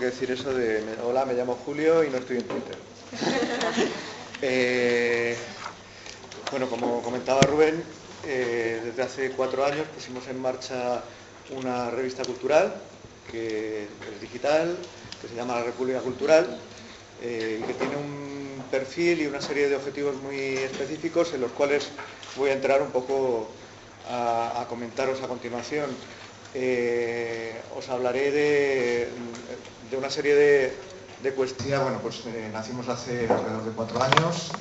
que decir eso de hola, me llamo Julio y no estoy en Twitter. Bueno, como comentaba Rubén, desde hace 4 años pusimos en marcha una revista cultural que es digital, que se llama La República Cultural, y que tiene un perfil y una serie de objetivos muy específicos en los cuales voy a entrar un poco a comentaros a continuación. Os hablaré de una serie de cuestiones. Bueno, pues nacimos hace alrededor de 4 años.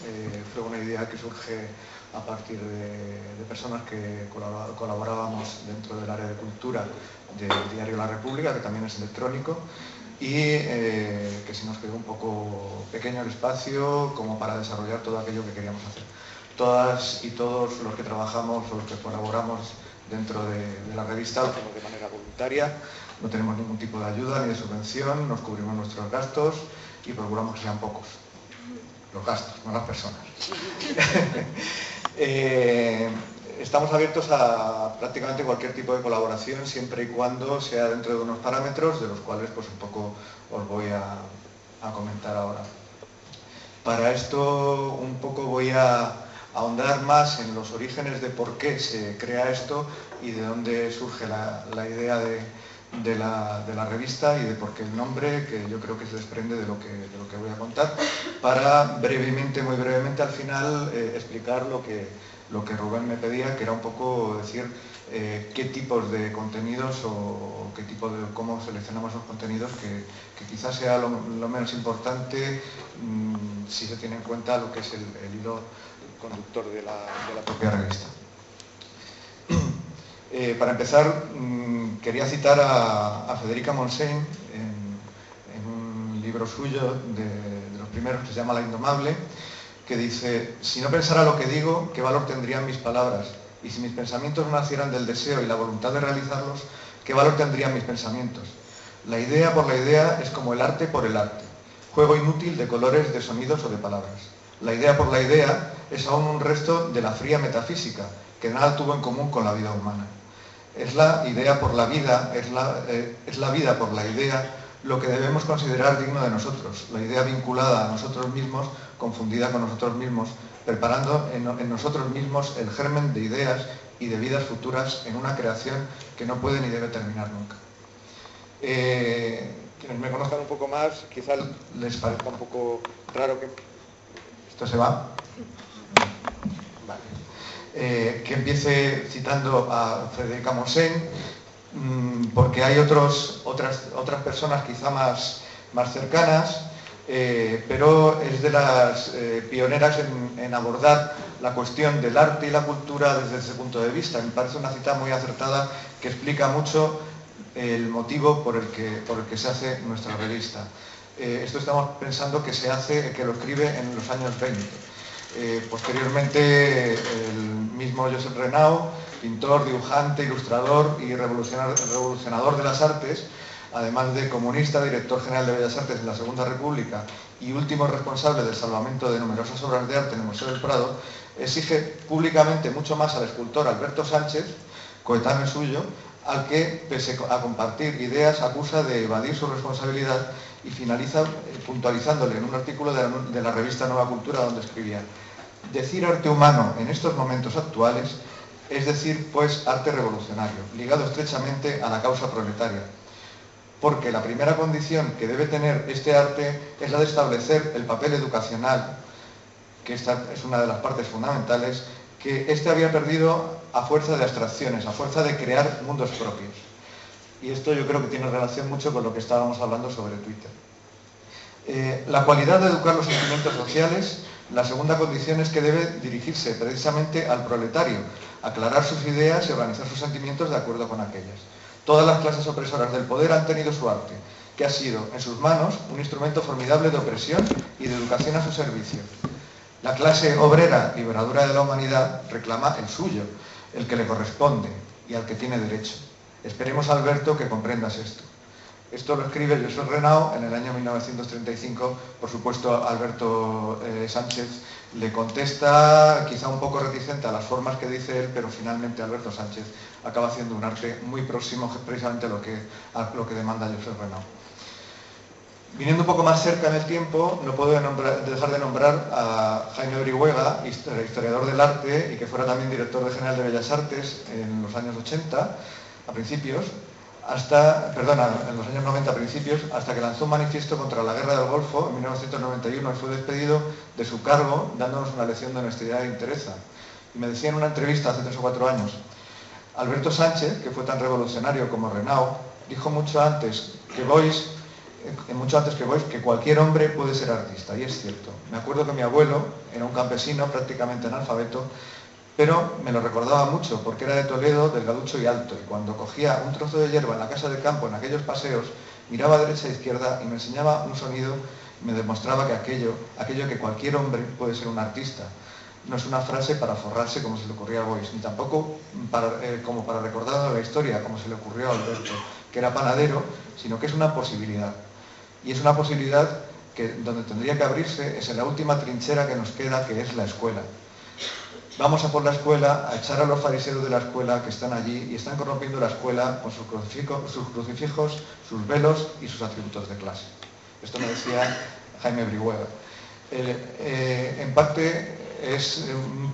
Fue una idea que surge a partir de personas que colaborábamos dentro del área de cultura del diario La República, que también es electrónico, y que se nos quedó un poco pequeño el espacio como para desarrollar todo aquello que queríamos hacer. Todas y todos los que trabajamos o los que colaboramos dentro de la revista lo hacemos de manera voluntaria, no tenemos ningún tipo de ayuda ni de subvención, nos cubrimos nuestros gastos y procuramos que sean pocos. Los gastos, no las personas. Estamos abiertos a prácticamente cualquier tipo de colaboración, siempre y cuando sea dentro de unos parámetros, de los cuales pues un poco os voy a comentar ahora. Para esto un poco voy a ahondar más en los orígenes de por qué se crea esto y de dónde surge la idea de la revista y de por qué el nombre, que yo creo que se desprende de lo que voy a contar, para brevemente, muy brevemente al final, explicar lo que Rubén me pedía, que era un poco decir qué tipos de contenidos o cómo seleccionamos los contenidos, que quizás sea lo menos importante si se tiene en cuenta lo que es el hilo conductor de la propia revista. Para empezar, quería citar a Federica Montseny en un libro suyo de los primeros que se llama La Indomable, que dice: si no pensara lo que digo, ¿qué valor tendrían mis palabras? Y si mis pensamientos no nacieran del deseo y la voluntad de realizarlos, ¿qué valor tendrían mis pensamientos? La idea por la idea es como el arte por el arte, juego inútil de colores, de sonidos o de palabras. La idea por la idea es aún un resto de la fría metafísica, que nada tuvo en común con la vida humana. Es la idea por la vida, es la vida por la idea, lo que debemos considerar digno de nosotros, la idea vinculada a nosotros mismos, confundida con nosotros mismos, preparando en nosotros mismos el germen de ideas y de vidas futuras en una creación que no puede ni debe terminar nunca. Quienes me conozcan un poco más, quizás les parezca un poco raro que... ¿Esto se va? Vale. Que empiece citando a Federica Montseny, porque hay otras personas quizá más cercanas, pero es de las pioneras en abordar la cuestión del arte y la cultura desde ese punto de vista. Me parece una cita muy acertada que explica mucho el motivo por el que se hace nuestra revista. Esto estamos pensando que lo escribe en los años 20. Posteriormente, el mismo Josep Renau, pintor, dibujante, ilustrador y revolucionador de las artes, además de comunista, director general de Bellas Artes en la Segunda República y último responsable del salvamento de numerosas obras de arte en el Museo del Prado, exige públicamente mucho más al escultor Alberto Sánchez, coetáneo suyo, al que, pese a compartir ideas, acusa de evadir su responsabilidad, y finaliza puntualizándole en un artículo de la revista Nueva Cultura, donde escribía: decir arte humano en estos momentos actuales es decir, pues, arte revolucionario, ligado estrechamente a la causa proletaria, porque la primera condición que debe tener este arte es la de establecer el papel educacional, que esta es una de las partes fundamentales, que éste había perdido a fuerza de abstracciones, a fuerza de crear mundos propios. Y esto yo creo que tiene relación mucho con lo que estábamos hablando sobre Twitter. La cualidad de educar los sentimientos sociales, la segunda condición es que debe dirigirse precisamente al proletario, aclarar sus ideas y organizar sus sentimientos de acuerdo con aquellas. Todas las clases opresoras del poder han tenido su arte, que ha sido en sus manos un instrumento formidable de opresión y de educación a su servicio. La clase obrera, liberadora de la humanidad, reclama el suyo, el que le corresponde y al que tiene derecho. Esperemos, Alberto, que comprendas esto. Esto lo escribe Josep Renau en el año 1935. Por supuesto, Alberto Sánchez le contesta, quizá un poco reticente a las formas que dice él, pero finalmente Alberto Sánchez acaba haciendo un arte muy próximo precisamente a lo que demanda Josep Renau. Viniendo un poco más cerca en el tiempo, no puedo dejar de nombrar a Jaime Brihuega, historiador del arte y que fuera también director general de Bellas Artes en los años 80, a principios, en los años 90 a principios, hasta que lanzó un manifiesto contra la Guerra del Golfo en 1991 y fue despedido de su cargo, dándonos una lección de honestidad e entereza. Y me decía en una entrevista hace 3 o 4 años, Alberto Sánchez, que fue tan revolucionario como Renau, dijo mucho antes que Boix que cualquier hombre puede ser artista, y es cierto. Me acuerdo que mi abuelo era un campesino prácticamente analfabeto, pero me lo recordaba mucho porque era de Toledo, delgaducho y alto, y cuando cogía un trozo de hierba en la casa de campo en aquellos paseos, miraba a derecha e izquierda y me enseñaba un sonido y me demostraba que aquello que cualquier hombre puede ser un artista. No es una frase para forrarse como se le ocurría a Boix, ni tampoco como para recordar la historia como se le ocurrió a Alberto, que era panadero, sino que es una posibilidad. Y es una posibilidad que donde tendría que abrirse es en la última trinchera que nos queda, que es la escuela. Vamos a por la escuela, a echar a los fariseos de la escuela que están allí y están corrompiendo la escuela con sus crucifijos, sus velos y sus atributos de clase. Esto me decía Jaime Brihuega. En parte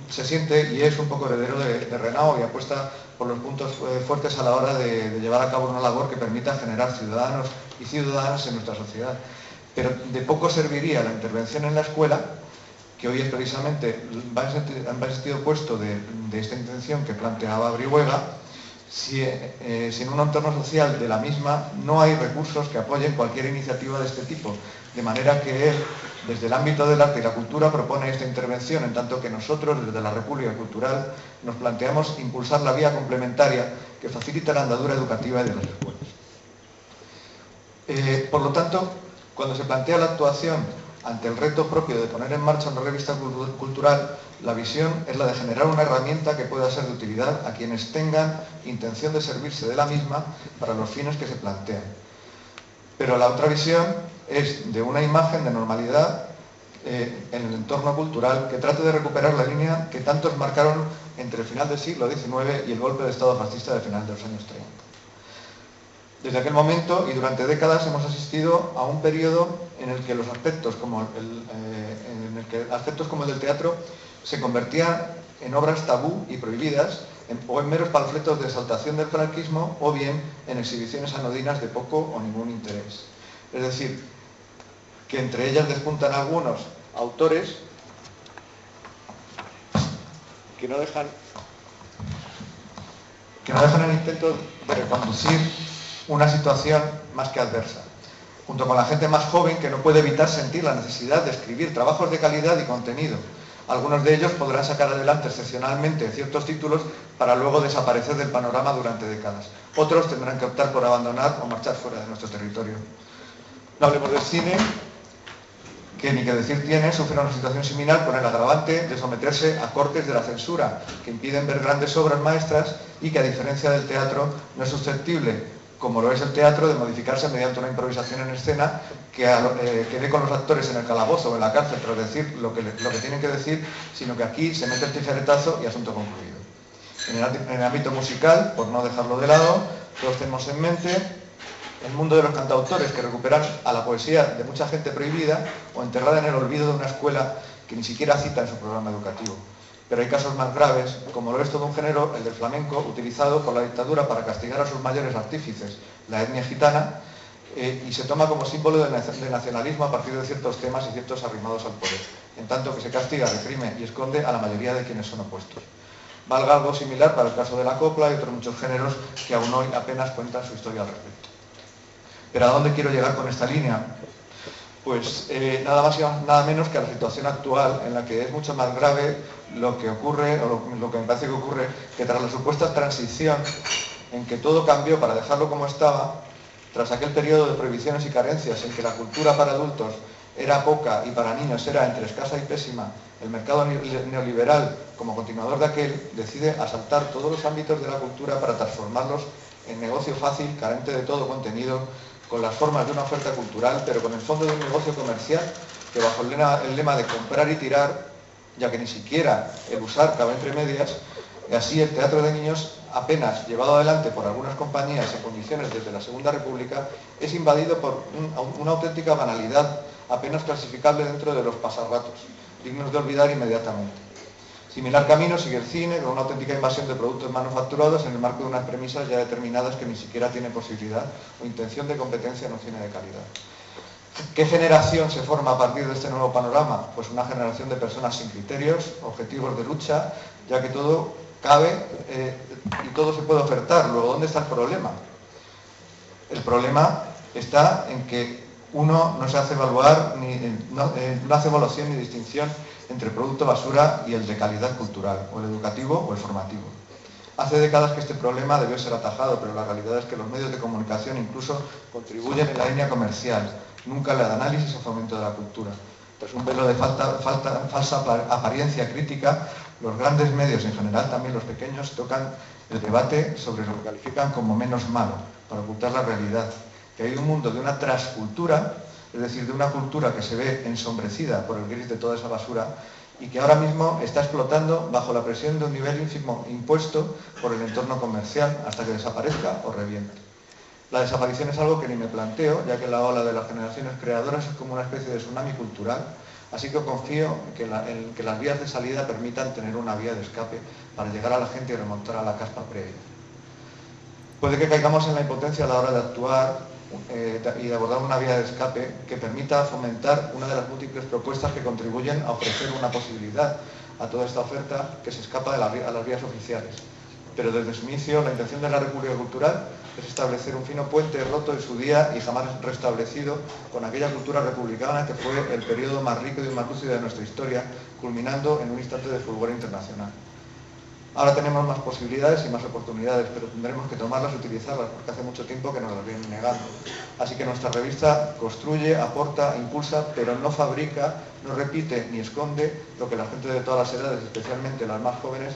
se siente y es un poco heredero de Renau y apuesta por los puntos fuertes a la hora de llevar a cabo una labor que permita generar ciudadanos y ciudadanas en nuestra sociedad. Pero de poco serviría la intervención en la escuela, que hoy es precisamente va en sentido opuesto de esta intención que planteaba Brihuega, si en un entorno social de la misma no hay recursos que apoyen cualquier iniciativa de este tipo. De manera que él, desde el ámbito del arte y la cultura, propone esta intervención, en tanto que nosotros, desde la República Cultural, nos planteamos impulsar la vía complementaria que facilita la andadura educativa de las escuelas. Por lo tanto, cuando se plantea la actuación ante el reto propio de poner en marcha una revista cultural, la visión es la de generar una herramienta que pueda ser de utilidad a quienes tengan intención de servirse de la misma para los fines que se plantean. Pero la otra visión es de una imagen de normalidad en el entorno cultural que trate de recuperar la línea que tantos marcaron entre el final del siglo XIX y el golpe de Estado fascista de final de los años 30. Desde aquel momento y durante décadas hemos asistido a un periodo en el que los aspectos como el del teatro se convertían en obras tabú y prohibidas o en meros panfletos de exaltación del franquismo o bien en exhibiciones anodinas de poco o ningún interés. Es decir, que entre ellas despuntan algunos autores que no dejan el intento de reconducir una situación más que adversa, junto con la gente más joven que no puede evitar sentir la necesidad de escribir trabajos de calidad y contenido. Algunos de ellos podrán sacar adelante excepcionalmente ciertos títulos para luego desaparecer del panorama durante décadas. Otros tendrán que optar por abandonar o marchar fuera de nuestro territorio. No hablemos del cine, que ni que decir tiene, sufre una situación similar con el agravante de someterse a cortes de la censura, que impiden ver grandes obras maestras y que, a diferencia del teatro, no es susceptible, como lo es el teatro, de modificarse mediante una improvisación en escena que dé con los actores en el calabozo o en la cárcel tras decir lo que tienen que decir, sino que aquí se mete el tijeretazo y asunto concluido. En el ámbito musical, por no dejarlo de lado, todos tenemos en mente el mundo de los cantautores que recuperan a la poesía de mucha gente prohibida o enterrada en el olvido de una escuela que ni siquiera cita en su programa educativo. Pero hay casos más graves, como lo es todo un género, el del flamenco, utilizado por la dictadura para castigar a sus mayores artífices, la etnia gitana, y se toma como símbolo de nacionalismo a partir de ciertos temas y ciertos arrimados al poder, en tanto que se castiga, reprime y esconde a la mayoría de quienes son opuestos. Valga algo similar para el caso de la copla y otros muchos géneros que aún hoy apenas cuentan su historia al respecto. ¿Pero a dónde quiero llegar con esta línea? Pues nada más y nada menos que a la situación actual, en la que es mucho más grave lo que ocurre, o lo que me parece que ocurre, que tras la supuesta transición en que todo cambió para dejarlo como estaba, tras aquel periodo de prohibiciones y carencias en que la cultura para adultos era poca y para niños era entre escasa y pésima, el mercado neoliberal, como continuador de aquel, decide asaltar todos los ámbitos de la cultura para transformarlos en negocio fácil, carente de todo contenido, con las formas de una oferta cultural, pero con el fondo de un negocio comercial que, bajo el lema de comprar y tirar, ya que ni siquiera el usar cabe entre medias, y así el teatro de niños apenas llevado adelante por algunas compañías en condiciones desde la Segunda República, es invadido por una auténtica banalidad apenas clasificable dentro de los pasarratos, dignos de olvidar inmediatamente. Similar camino sigue el cine, con una auténtica invasión de productos manufacturados en el marco de unas premisas ya determinadas que ni siquiera tienen posibilidad o intención de competencia en un cine de calidad. ¿Qué generación se forma a partir de este nuevo panorama? Pues una generación de personas sin criterios, objetivos de lucha, ya que todo cabe y todo se puede ofertar. Luego, ¿dónde está el problema? El problema está en que uno no se hace evaluar, no hace evaluación ni distinción entre el producto basura y el de calidad cultural, o el educativo o el formativo. Hace décadas que este problema debió ser atajado, pero la realidad es que los medios de comunicación incluso contribuyen en la línea comercial, nunca la de análisis o fomento de la cultura. Tras un velo de falsa apariencia crítica, los grandes medios, en general también los pequeños, tocan el debate sobre lo que califican como menos malo, para ocultar la realidad, que hay un mundo de una transcultura, es decir, de una cultura que se ve ensombrecida por el gris de toda esa basura y que ahora mismo está explotando bajo la presión de un nivel ínfimo impuesto por el entorno comercial hasta que desaparezca o reviente. La desaparición es algo que ni me planteo, ya que la ola de las generaciones creadoras es como una especie de tsunami cultural, así que confío en que las vías de salida permitan tener una vía de escape para llegar a la gente y remontar a la caspa previa. Puede que caigamos en la impotencia a la hora de actuar y de abordar una vía de escape que permita fomentar una de las múltiples propuestas que contribuyen a ofrecer una posibilidad a toda esta oferta que se escapa a las vías oficiales. Pero desde su inicio, la intención de la República Cultural es establecer un fino puente roto en su día y jamás restablecido con aquella cultura republicana que fue el periodo más rico y más lúcido de nuestra historia, culminando en un instante de fulgor internacional. Ahora tenemos más posibilidades y más oportunidades, pero tendremos que tomarlas y utilizarlas, porque hace mucho tiempo que nos las vienen negando. Así que nuestra revista construye, aporta, impulsa, pero no fabrica, no repite ni esconde lo que la gente de todas las edades, especialmente las más jóvenes,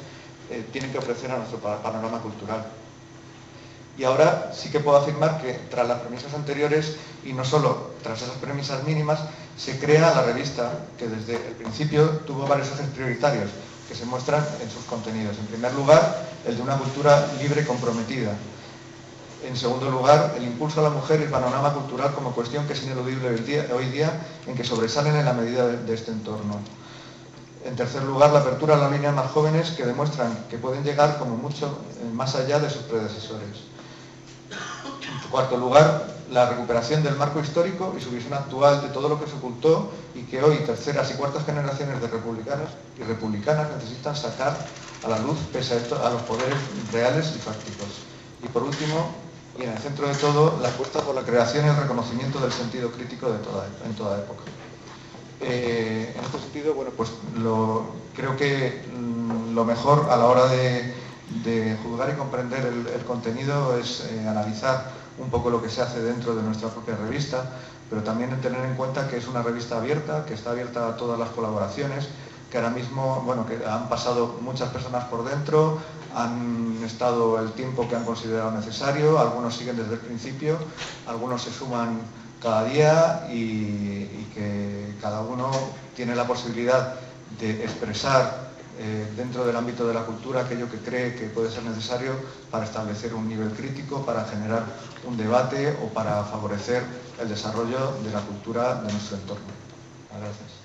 tienen que ofrecer a nuestro panorama cultural. Y ahora sí que puedo afirmar que tras las premisas anteriores, y no solo tras esas premisas mínimas, se crea la revista que desde el principio tuvo varios ejes prioritarios que se muestran en sus contenidos. En primer lugar, el de una cultura libre y comprometida. En segundo lugar, el impulso a la mujer y el panorama cultural como cuestión que es ineludible hoy día en que sobresalen en la medida de este entorno. En tercer lugar, la apertura a las líneas más jóvenes que demuestran que pueden llegar como mucho más allá de sus predecesores. En cuarto lugar, la recuperación del marco histórico y su visión actual de todo lo que se ocultó y que hoy terceras y cuartas generaciones de republicanos y republicanas necesitan sacar a la luz pese a los poderes reales y fácticos. Y por último, y en el centro de todo, la apuesta por la creación y el reconocimiento del sentido crítico en toda época. En este sentido, bueno, pues creo que lo mejor a la hora de juzgar y comprender el contenido es analizar un poco lo que se hace dentro de nuestra propia revista, pero también tener en cuenta que es una revista abierta, que está abierta a todas las colaboraciones, que ahora mismo, bueno, que han pasado muchas personas por dentro, han estado el tiempo que han considerado necesario, algunos siguen desde el principio, algunos se suman cada día y que cada uno tiene la posibilidad de expresar dentro del ámbito de la cultura aquello que cree que puede ser necesario para establecer un nivel crítico, para generar un debate o para favorecer el desarrollo de la cultura de nuestro entorno. Gracias.